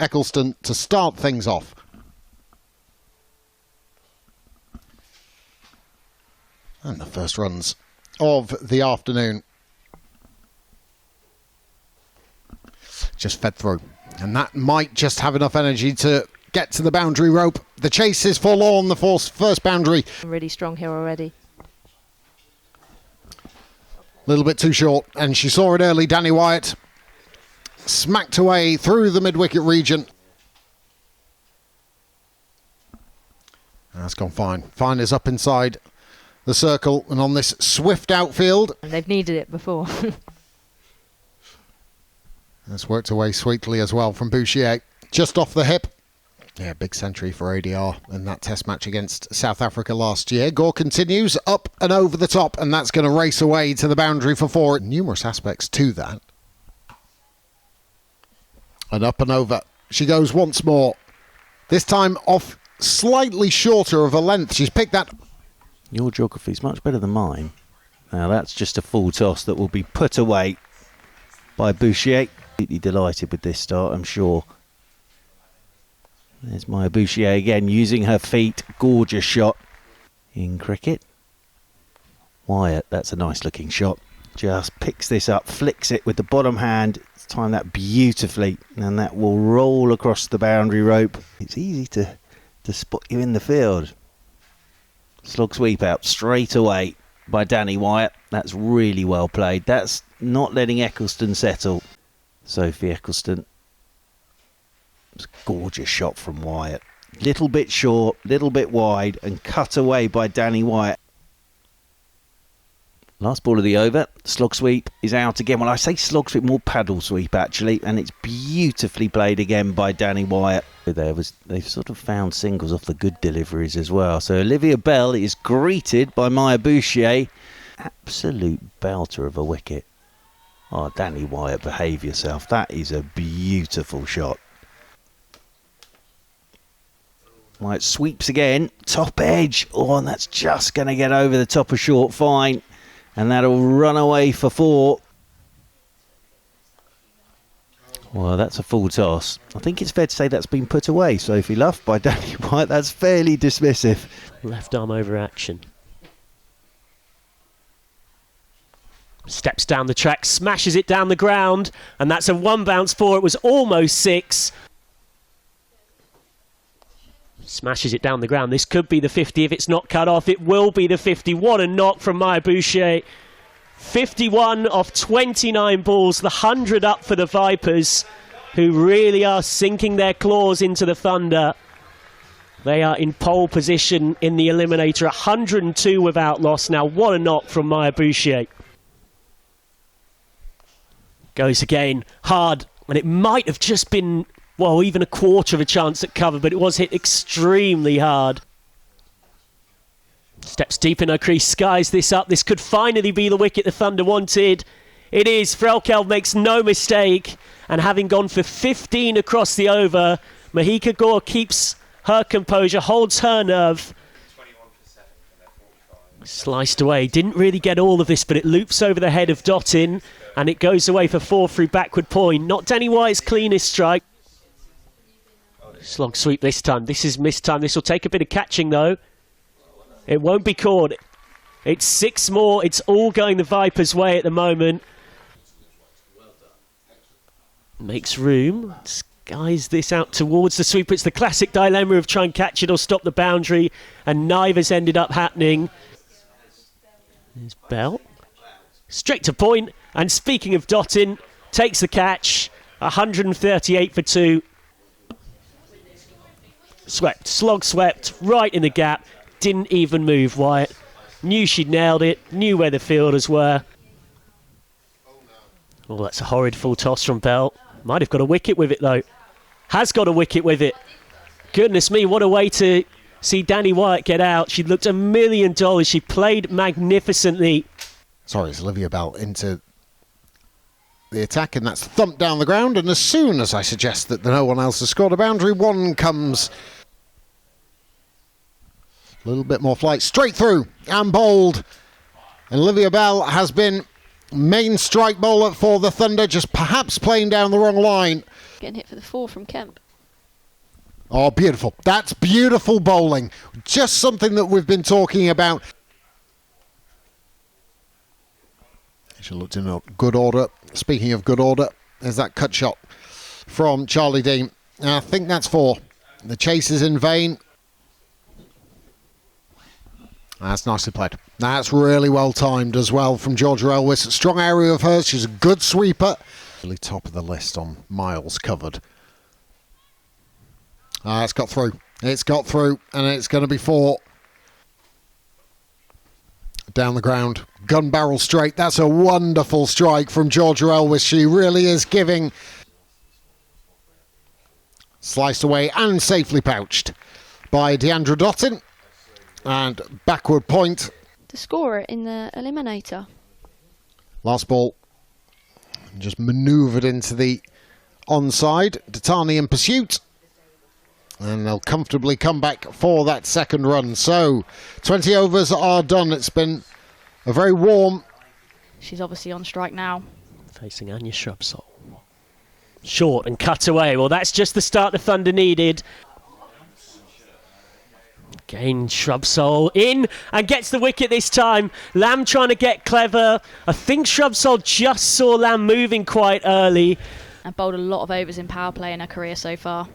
Eccleston to start things off. And the first runs of the afternoon just fed through. And that might just have enough energy to get to the boundary rope. The chase is forlorn, the first boundary. Really strong here already. A little bit too short, and she saw it early. Danny Wyatt smacked away through the mid-wicket region. That's gone fine. Fine is up inside the circle and on this swift outfield. And they've needed it before. That's worked away sweetly as well from Bouchier. Just off the hip. Yeah, big century for ADR in that test match against South Africa last year. Gore continues up and over the top, and that's going to race away to the boundary for 4. Numerous aspects to that. And up and over. She goes once more. This time off slightly shorter of a length. She's picked that. Your geography is much better than mine. Now that's just a full toss that will be put away by Bouchier. Completely delighted with this start, I'm sure. There's Maya Bouchier again, using her feet. Gorgeous shot in cricket. Wyatt, that's a nice looking shot. Just picks this up, flicks it with the bottom hand. It's timed that beautifully, and that will roll across the boundary rope. It's easy to spot you in the field. Slog sweep out straight away by Danny Wyatt. That's really well played. That's not letting Eccleston settle. Sophie Eccleston. It's a gorgeous shot from Wyatt. Little bit short, little bit wide, and cut away by Danny Wyatt. Last ball of the over. Slog sweep is out again. Well, I say slog sweep, more paddle sweep actually, and it's beautifully played again by Danny Wyatt. They've sort of found singles off the good deliveries as well. So Olivia Bell is greeted by Maya Bouchier. Absolute belter of a wicket. Oh, Danny Wyatt, behave yourself. That is a beautiful shot. Wyatt sweeps again. Top edge. Oh, and that's just going to get over the top of short. Fine. And that'll run away for 4. Well, that's a full toss. I think it's fair to say that's been put away, Sophie Luff, by Danny Wyatt. That's fairly dismissive. Left arm over action. Steps down the track, smashes it down the ground, and that's a 1 bounce 4. It was almost 6. Smashes it down the ground. This could be the 50 if it's not cut off. It will be the 50. What a knock from Maya Bouchier. 51 off 29 balls. The 100 up for the Vipers, who really are sinking their claws into the Thunder. They are in pole position in the Eliminator. 102 without loss. Now, what a knock from Maya Bouchier. Goes again. Hard. And it might have just been, well, even a quarter of a chance at cover, but it was hit extremely hard. Steps deep in her crease, skies this up. This could finally be the wicket the Thunder wanted. It is. Frelkel makes no mistake. And having gone for 15 across the over, Mahika Gore keeps her composure, holds her nerve. Sliced away. Didn't really get all of this, but it loops over the head of Dottin, and it goes away for 4 through backward point. Not Danny Wyatt's cleanest strike. Slog sweep this time. This is missed time. This will take a bit of catching, though. It won't be caught. It's 6 more. It's all going the Vipers' way at the moment. Makes room. Skies this out towards the sweep. It's the classic dilemma of try and catch it or stop the boundary, and neither's ended up happening. There's Bell. Straight to point. And speaking of Dottin, takes the catch. 138 for 2. Swept. Slog swept. Right in the gap. Didn't even move, Wyatt. Knew she'd nailed it. Knew where the fielders were. Oh, that's a horrid full toss from Bell. Might have got a wicket with it, though. Has got a wicket with it. Goodness me, what a way to see Danny Wyatt get out. She looked $1 million. She played magnificently. Sorry, it's Olivia Bell into the attack, and that's thumped down the ground. And as soon as I suggest that no one else has scored a boundary, one comes. A little bit more flight, straight through and bowled. And Olivia Bell has been main strike bowler for the Thunder, just perhaps playing down the wrong line. Getting hit for the 4 from Kemp. Oh, beautiful. That's beautiful bowling. Just something that we've been talking about. She looked in good order. Speaking of good order, there's that cut shot from Charlie Dean. I think that's 4. The chase is in vain. That's nicely played. That's really well timed as well from Georgia Elwes. Strong area of hers. She's a good sweeper. Really top of the list on miles covered. It's got through. It's got through, and it's going to be 4. Down the ground. Gun barrel straight. That's a wonderful strike from Georgia Elwes. She really is giving. Sliced away and safely pouched by Deandra Dottin. And backward point. The scorer in the Eliminator. Last ball. Just manoeuvred into the onside. Datani in pursuit. And they'll comfortably come back for that second run. So, 20 overs are done. It's been a very warm. She's obviously on strike now. Facing Anya Shrubsole. Short and cut away. Well, that's just the start the Thunder needed. Again, Shrubsole in and gets the wicket this time. Lamb trying to get clever. I think Shrubsole just saw Lamb moving quite early. And bowled a lot of overs in power play in her career so far.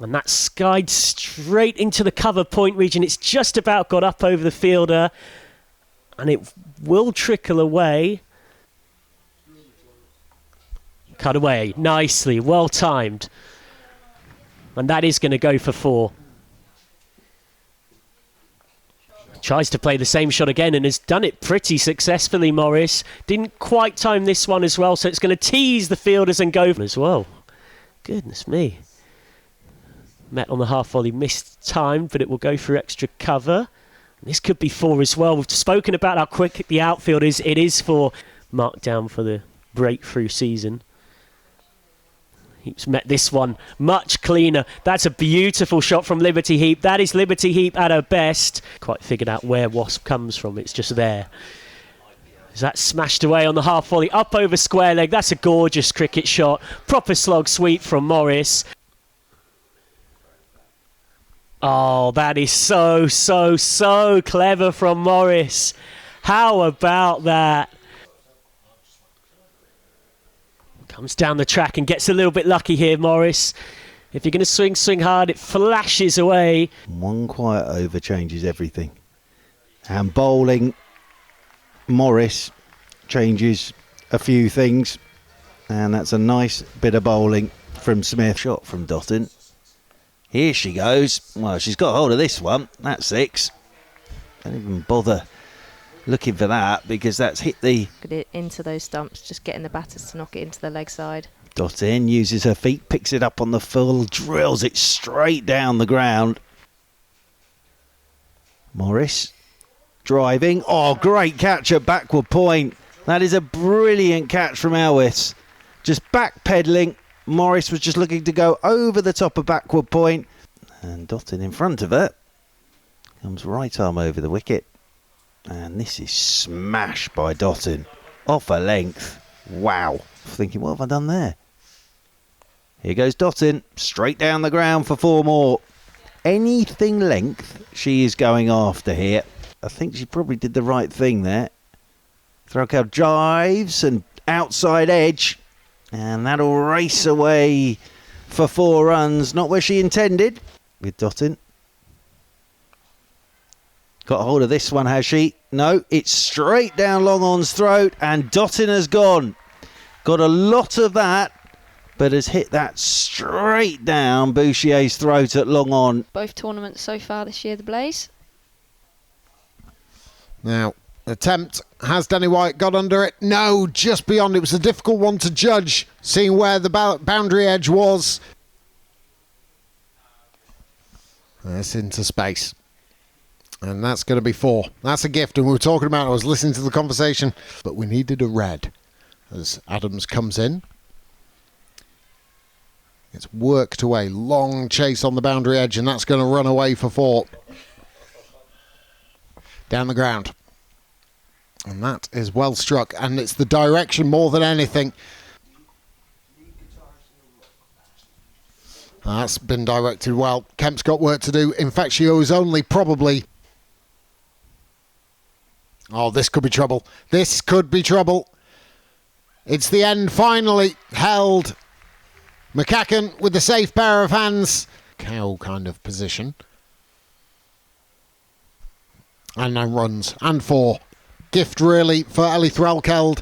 And that skied straight into the cover point region. It's just about got up over the fielder. And it will trickle away. Cut away nicely, well timed. And that is going to go for 4. Tries to play the same shot again and has done it pretty successfully, Morris. Didn't quite time this one as well, so it's going to tease the fielders and go as well. Goodness me. Met on the half volley, missed time, but it will go for extra cover. This could be 4 as well. We've spoken about how quick the outfield is. It is 4. Marked down for the breakthrough season. Heap's met this one much cleaner. That's a beautiful shot from Liberty Heap. That is Liberty Heap at her best. Quite figured out where Wasp comes from. It's just there. Is that smashed away on the half volley? Up over square leg. That's a gorgeous cricket shot. Proper slog sweep from Morris. Oh, that is so clever from Morris. How about that? Comes down the track and gets a little bit lucky here, Morris. If you're going to swing hard, it flashes away. One quiet over changes everything. And bowling, Morris changes a few things. And that's a nice bit of bowling from Smith. Shot from Dottin. Here she goes. Well, she's got hold of this one. That's 6. Don't even bother looking for that because that's hit the... Get it into those stumps, just getting the batters to knock it into the leg side. Dottin uses her feet, picks it up on the full, drills it straight down the ground. Morris driving. Oh, great catch at backward point. That is a brilliant catch from Elwes. Just backpedaling. Morris was just looking to go over the top of backward point. And Dottin in front of it. Comes right arm over the wicket. And this is smashed by Dottin. Off a length. Wow. Thinking, what have I done there? Here goes Dottin. Straight down the ground for 4 more. Anything length she is going after here. I think she probably did the right thing there. Threlkeld drives and outside edge. And that'll race away for 4 runs. Not where she intended with Dottin. Got hold of this one, has she? No, it's straight down Long On's throat and Dottin has gone. Got a lot of that, but has hit that straight down Bouchier's throat at Long On. Both tournaments so far this year, the Blaze. Now, attempt. Has Danny Wyatt got under it? No, just beyond. It was a difficult one to judge, seeing where the boundary edge was. That's into space. And that's going to be 4. That's a gift. And we were talking about, I was listening to the conversation, but we needed a red as Adams comes in. It's worked away. Long chase on the boundary edge, and that's going to run away for 4. Down the ground. And that is well struck. And it's the direction more than anything. That's been directed well. Kemp's got work to do. In fact, she owes only probably... Oh, this could be trouble. This could be trouble. It's the end, finally. Held. McCacken with the safe pair of hands. Cow kind of position. And 9 runs. And 4. Gift, really, for Ellie Threlkeld.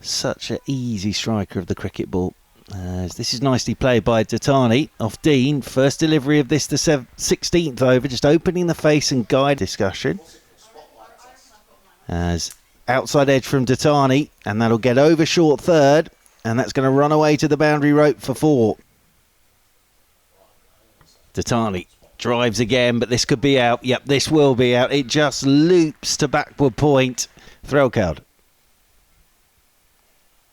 Such an easy striker of the cricket ball. This is nicely played by Datani off Dean. First delivery of this, the 16th over, just opening the face and guide discussion. As outside edge from Datani, and that'll get over short third, and that's going to run away to the boundary rope for 4. Datani drives again, but this could be out. Yep, this will be out. It just loops to backward point. Threlkeld.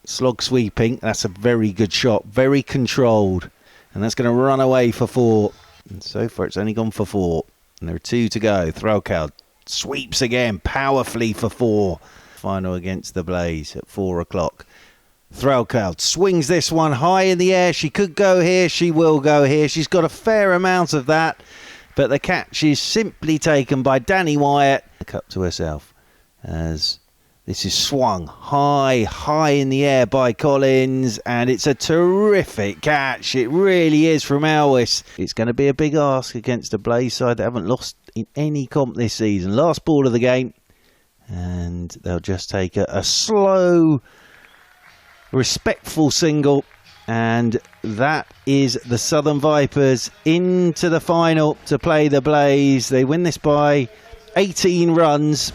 Slog sweeping, that's a very good shot, very controlled, and that's going to run away for 4. And so far it's only gone for 4, and there are 2 to go. Threlkeld sweeps again powerfully for 4. Final against the Blaze at 4 o'clock. Threlkeld swings this one high in the air. She could go here, she will go here. She's got a fair amount of that, but the catch is simply taken by Danny Wyatt. Cup to herself as this is swung high in the air by Collins, and it's a terrific catch. It really is from Elwes. It's going to be a big ask against a Blaze side that haven't lost in any comp this season. Last ball of the game, and they'll just take a slow, respectful single, and that is the Southern Vipers into the final to play the Blaze. They win this by 18 runs.